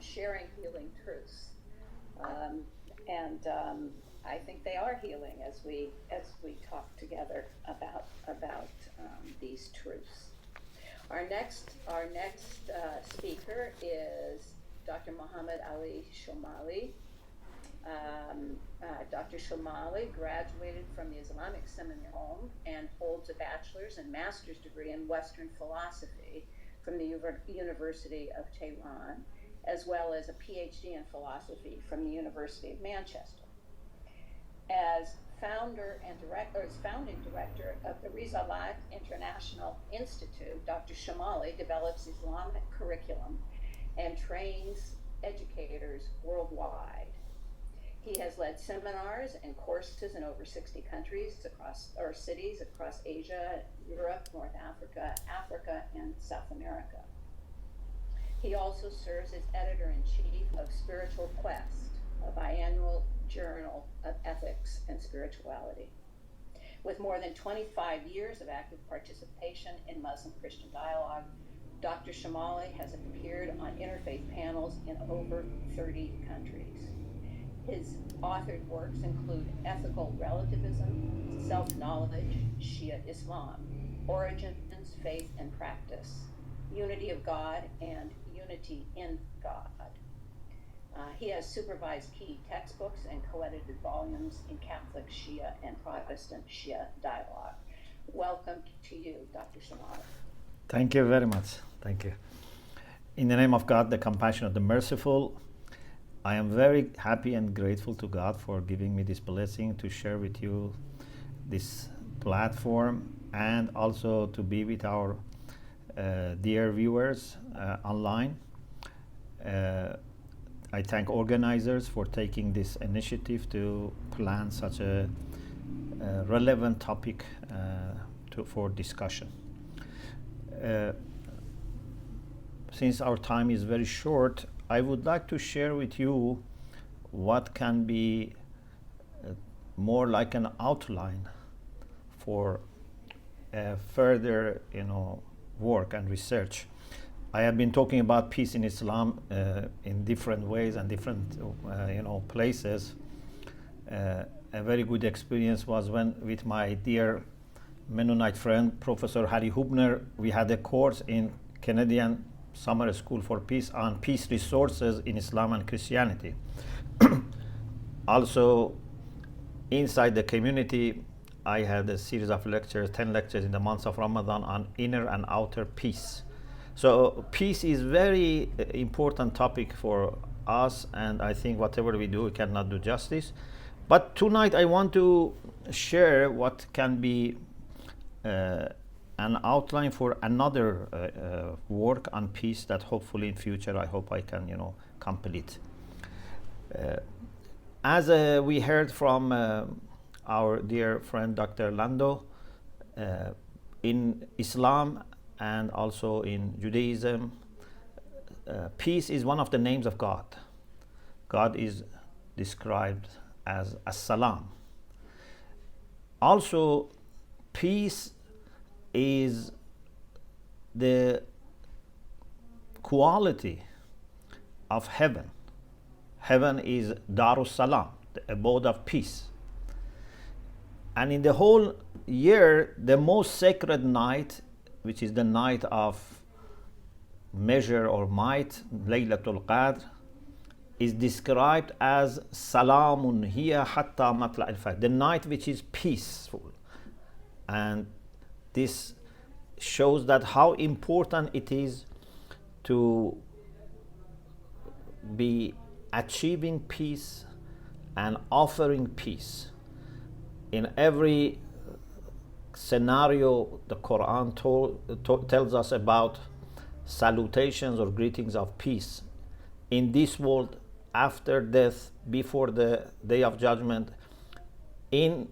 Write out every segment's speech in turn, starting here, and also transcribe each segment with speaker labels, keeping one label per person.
Speaker 1: sharing healing truths. I think they are healing as we talk together about these truths. Our next speaker is Dr. Muhammad Ali Shomali. Dr. Shomali graduated from the Islamic Seminary and holds a bachelor's and master's degree in Western philosophy from the University of Tehran, as well as a PhD in philosophy from the University of Manchester. As founding director of the Risalat International Institute, Dr. Shomali develops Islamic curriculum and trains educators worldwide. He has led seminars and courses in over 60 countries cities across Asia, Europe, North Africa, and South America. He also serves as editor-in-chief of Spiritual Quest, a biannual journal of ethics and spirituality. With more than 25 years of active participation in Muslim-Christian dialogue, Dr. Shomali has appeared on interfaith panels in over 30 countries. His authored works include Ethical Relativism, Self-Knowledge, Shia Islam, Origins, Faith and Practice, Unity of God, and Unity in God. He has supervised key textbooks and co-edited volumes in Catholic Shia and Protestant Shia dialogue. Welcome to you, Dr. Shomali.
Speaker 2: Thank you very much. Thank you. In the name of God, the compassionate, the merciful, I am very happy and grateful to God for giving me this blessing to share with you this platform and also to be with our dear viewers online. I thank organizers for taking this initiative to plan such a relevant topic for discussion. Since our time is very short, I would like to share with you what can be more like an outline for further, work and research. I have been talking about peace in Islam in different ways and different, places. A very good experience was when, with my dear Mennonite friend, Professor Harry Hubner, we had a course in Canadian Summer School for Peace on peace resources in Islam and Christianity. Also, inside the community, I had a series of lectures, 10 lectures in the months of Ramadan on inner and outer peace. So peace is very important topic for us, and I think whatever we do, we cannot do justice. But tonight I want to share what can be an outline for another work on peace that hopefully in future I hope I can complete. As we heard from our dear friend Dr. Lando, in Islam and also in Judaism, peace is one of the names of God. God is described as As-Salam. Also, peace is the quality of heaven. Heaven is Darus Salam, the abode of peace. And in the whole year, the most sacred night, which is the night of measure or might, Laylatul Qadr, is described as Salamun hiya hatta matla al-fajr, the night which is peaceful. And this shows that how important it is to be achieving peace and offering peace. In every scenario, the Qur'an tells us about salutations or greetings of peace in this world, after death, before the day of judgment, in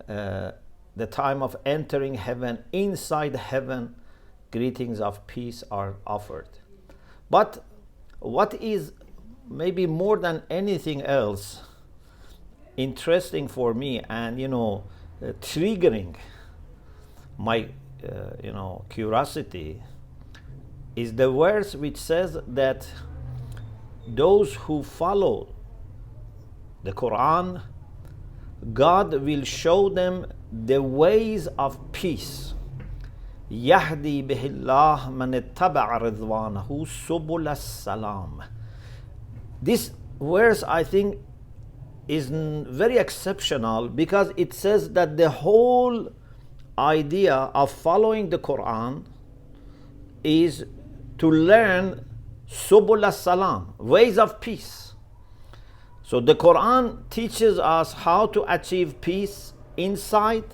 Speaker 2: the time of entering heaven, inside heaven, greetings of peace are offered. But what is maybe more than anything else interesting for me and triggering my curiosity is the verse which says that those who follow the Qur'an, God will show them the ways of peace. يهدي به الله من اتبع رضوانه سبل السلام. This verse, I think, is very exceptional because it says that the whole idea of following the Quran is to learn subul salam, ways of peace. So the Quran teaches us how to achieve peace inside,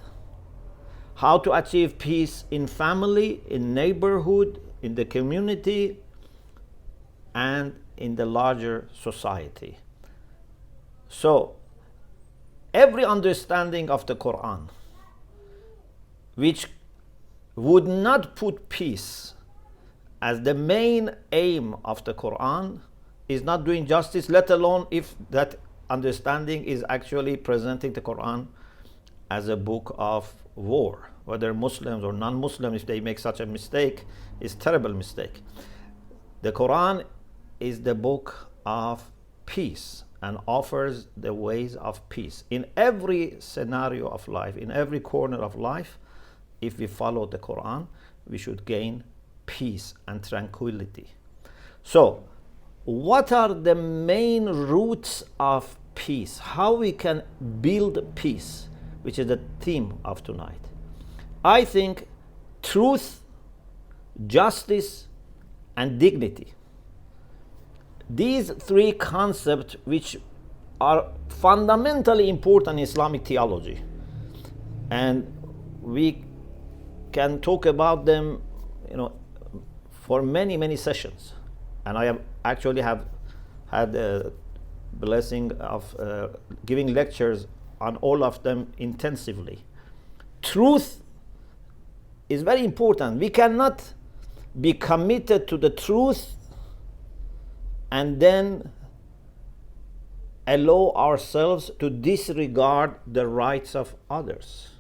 Speaker 2: how to achieve peace in family, in neighborhood, in the community, and in the larger society. So every understanding of the Quran which would not put peace as the main aim of the Quran is not doing justice, let alone if that understanding is actually presenting the Quran as a book of war. Whether Muslims or non-Muslims, if they make such a mistake, is a terrible mistake. The Quran is the book of peace and offers the ways of peace. In every scenario of life, in every corner of life, if we follow the Quran, we should gain peace and tranquility. So, what are the main roots of peace? How we can build peace, which is the theme of tonight. I think truth, justice, and dignity. These three concepts, which are fundamentally important in Islamic theology, and we can talk about them, for many sessions. And I have actually had the blessing of giving lectures on all of them intensively. Truth is very important. We cannot be committed to the truth and then allow ourselves to disregard the rights of others,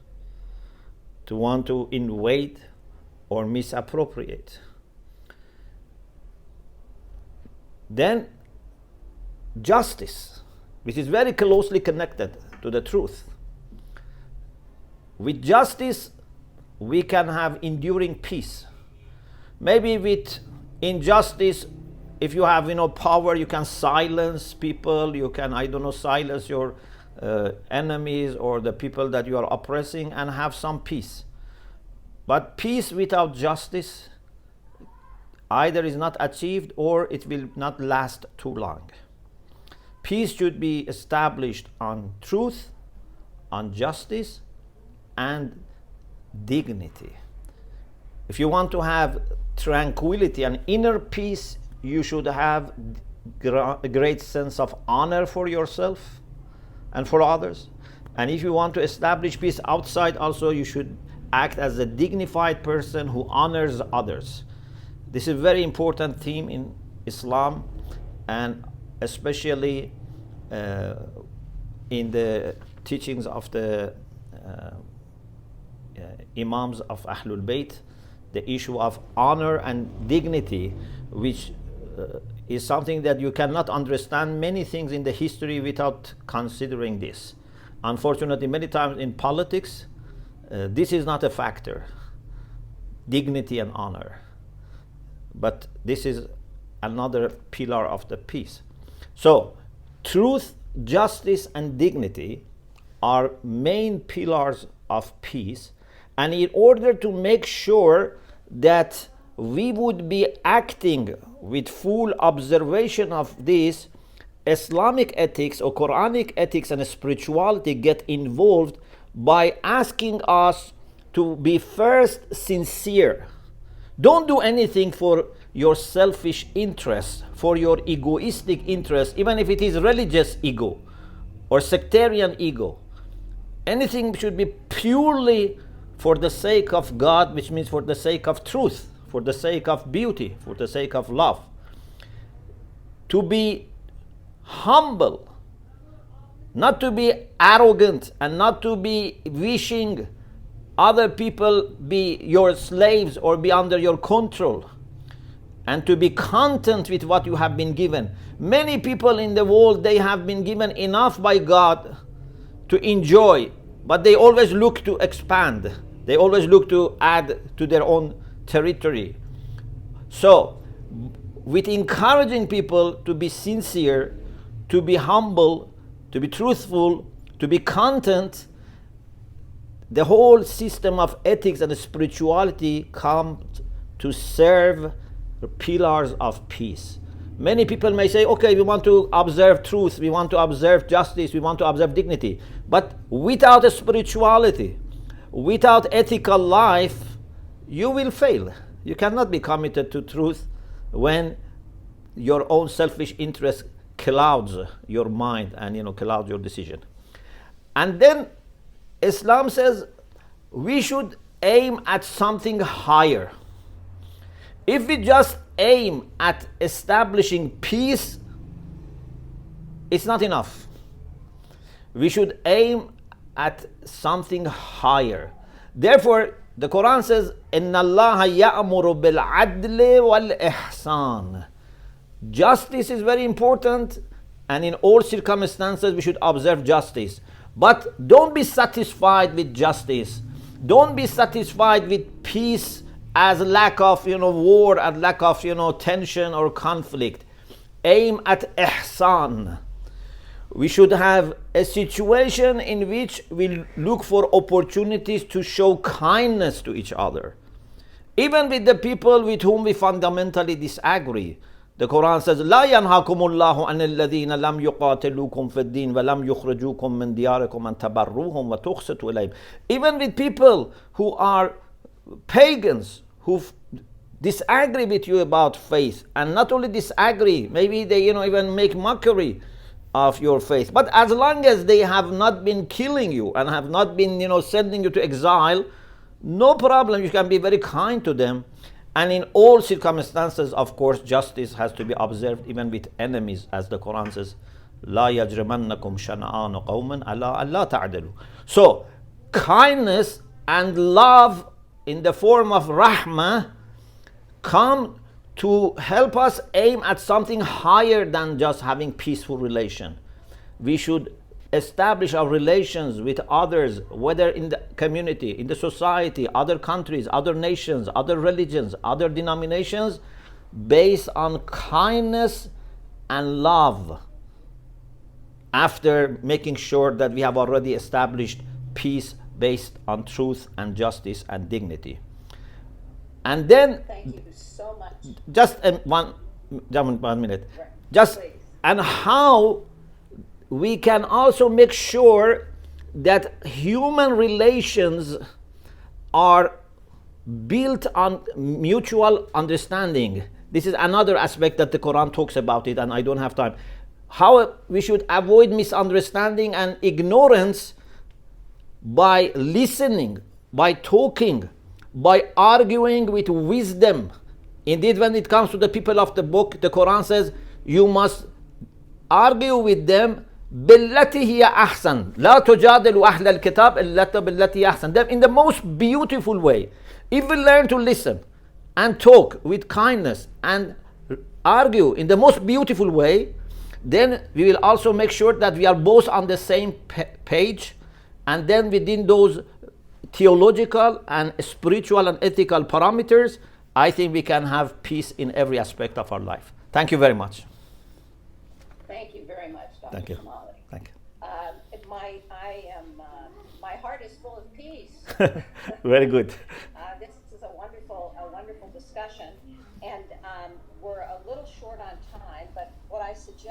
Speaker 2: to want to invade or misappropriate. Then justice, which is very closely connected to the truth. With justice, we can have enduring peace. Maybe with injustice, if you have power, you can silence people, you can silence your enemies or the people that you are oppressing and have some peace. But peace without justice either is not achieved or it will not last too long. Peace should be established on truth, on justice, and dignity. If you want to have tranquility and inner peace, you should have a great sense of honor for yourself and for others. And if you want to establish peace outside, also you should act as a dignified person who honors others. This is a very important theme in Islam, and especially in the teachings of the Imams of Ahlul Bayt, the issue of honor and dignity, which is something that you cannot understand many things in the history without considering this. Unfortunately, many times in politics, this is not a factor, dignity and honor. But this is another pillar of the peace. So, truth, justice, and dignity are main pillars of peace. And in order to make sure that we would be acting with full observation of this, Islamic ethics or Quranic ethics and spirituality get involved by asking us to be first sincere. Don't do anything for your selfish interests, for your egoistic interests, even if it is religious ego or sectarian ego. Anything should be purely for the sake of God, which means for the sake of truth, for the sake of beauty, for the sake of love. To be humble, not to be arrogant, and not to be wishing other people be your slaves or be under your control. and to be content with what you have been given. Many people in the world, they have been given enough by God to enjoy, but they always look to expand. They always look to add to their own territory. So, with encouraging people to be sincere, to be humble, to be truthful, to be content, the whole system of ethics and spirituality comes to serve the pillars of peace. Many people may say, okay, we want to observe truth, we want to observe justice, we want to observe dignity. But without a spirituality, without ethical life, you will fail. You cannot be committed to truth when your own selfish interest clouds your mind and clouds your decision. And then Islam says we should aim at something higher. If we just aim at establishing peace, it's not enough. We should aim at something higher. Therefore, the Quran says, إِنَّ اللَّهَ يَأْمُرُ بِالْعَدْلِ وَالْإِحْسَانِ. Justice is very important, and in all circumstances we should observe justice. But don't be satisfied with justice. Don't be satisfied with peace as lack of war, and lack of tension or conflict. Aim at ihsan. We should have a situation in which we look for opportunities to show kindness to each other, even with the people with whom we fundamentally disagree. The Quran says, لا ينهاكم الله عن الذين لم يقاتلوكم في الدين ولم يخرجوكم من دياركم أن تبروهم وتقسطوا إليهم. Even with people who are pagans, who disagree with you about faith, and not only disagree, maybe they even make mockery of your faith. But as long as they have not been killing you and have not been sending you to exile, no problem. You can be very kind to them. And in all circumstances, of course, justice has to be observed even with enemies, as the Quran says, لا يجرمنكم شنآن قوم على ألا تعدلوا. So, kindness and love in the form of rahmah come to help us aim at something higher than just having peaceful relation. We should establish our relations with others, whether in the community, in the society, other countries, other nations, other religions, other denominations, based on kindness and love, after making sure that we have already established peace based on truth and justice and dignity. And then,
Speaker 1: thank you so much.
Speaker 2: Just one minute.
Speaker 1: Right.
Speaker 2: Just
Speaker 1: Please.
Speaker 2: And how we can also make sure that human relations are built on mutual understanding. This is another aspect that the Quran talks about it, and I don't have time. How we should avoid misunderstanding and ignorance by listening, by talking, by arguing with wisdom. Indeed, when it comes to the people of the book, the Quran says you must argue with them بالتي هي أحسن لا تجادلوا أهل الكتاب إلا بالتي أحسن. In the most beautiful way. If we learn to listen and talk with kindness and argue in the most beautiful way, then we will also make sure that we are both on the same page, and then within those theological and spiritual and ethical parameters, I think we can have peace in every aspect of our life. Thank you very much.
Speaker 1: Thank you very much, Dr.
Speaker 2: Thank you.
Speaker 1: Shomali.
Speaker 2: Thank you.
Speaker 1: My heart is full of peace.
Speaker 2: Very good.
Speaker 1: This is a wonderful discussion, and we're a little short on time, but what I suggest